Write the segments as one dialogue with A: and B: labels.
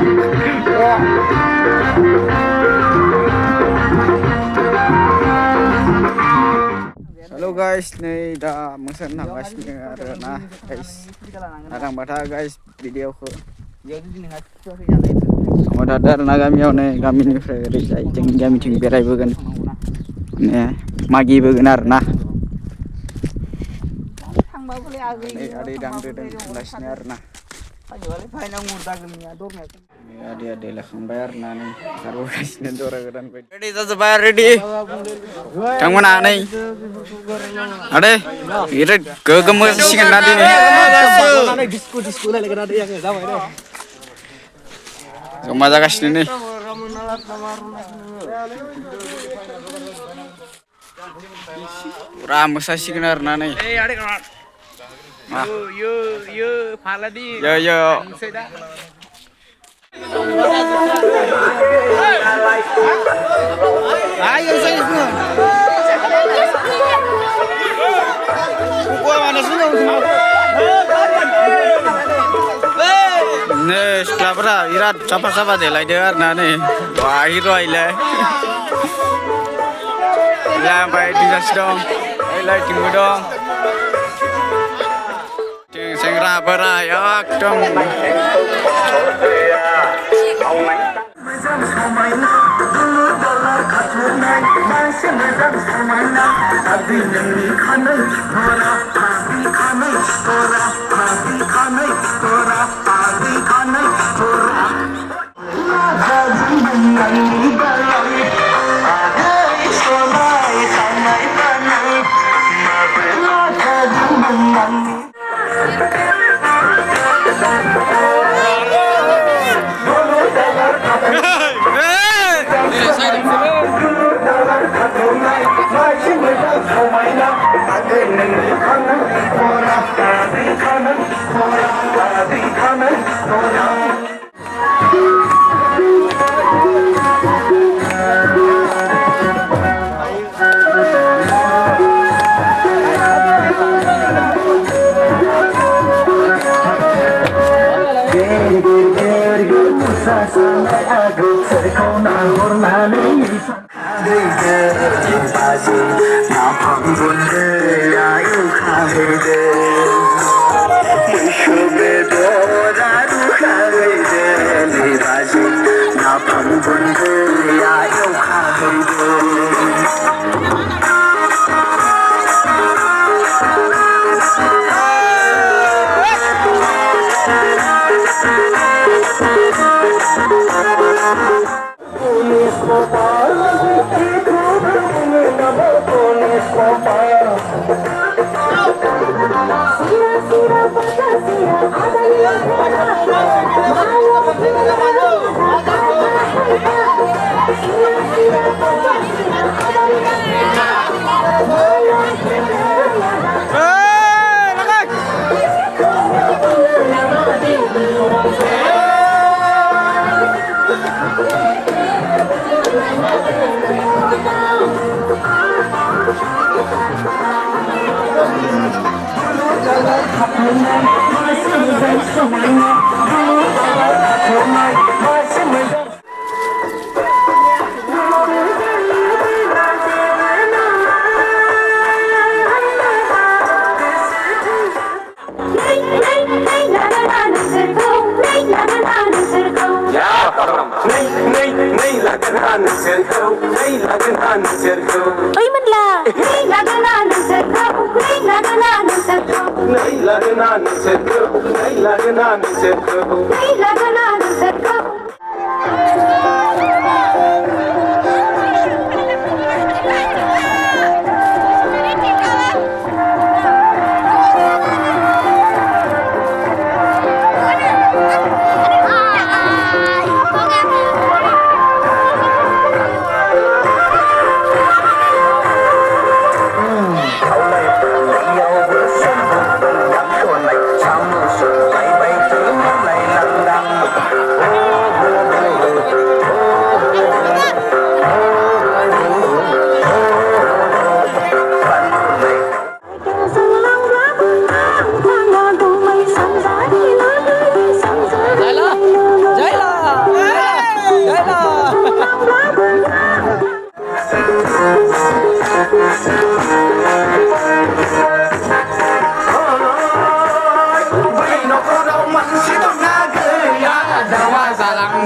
A: Halo guys, nih dah mesen hangasnya arena guys. Narang bata guys video ko. Kamu dadar nagami nih kami nih free saya ceng kami ceng berai bagan. Nih magi bagan arena. Nih ada dang dedeng lasnya arena. Ada langsung bayar nih. Taruh guys nih dora gedan. Ready tas bayar ready. Cang mana nih? Ada? Ini kegemes sih kan nanti nih.
B: Disku lagi ada yang sama ini.
A: Kemana guys ini? Ram sih kan nih.
B: Ada kan? Yo, Paladi.
A: Yo.
B: Ayo saya semua. Gua mana sih
A: Nih, setelah berapa? Irat, siapa deh, lagi dengar nih. Wah, hero ile. Sampai di dong. Ile tunggu dong. Sengra berayak dong.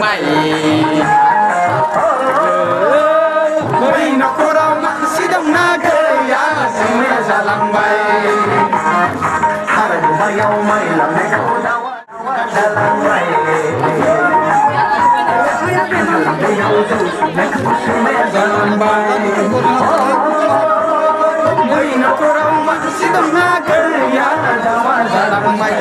A: जालांबाय बै न'खराव मानसि दंना गैया सोंनाया जालांबाय आरो गुबैयाव माइ लांनायखौ दावा जालांबाय बै न'खराव मानसि दंना गैया दावा जालांबाय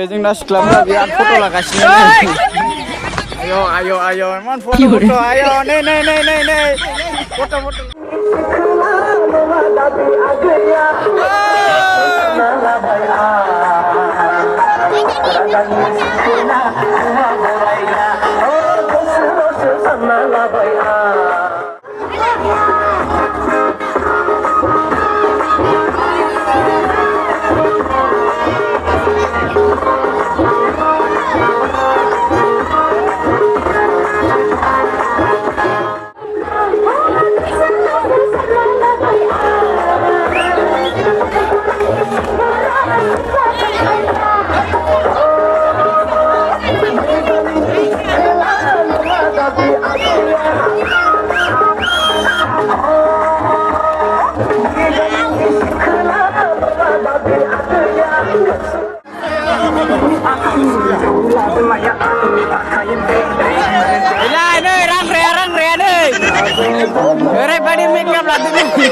A: जोंना सिख्लाफोरा बिराद फट' लागासिनो ayo ayo man foto ayo nih foto Ini rang rea nih. Everybody make up lagu ini.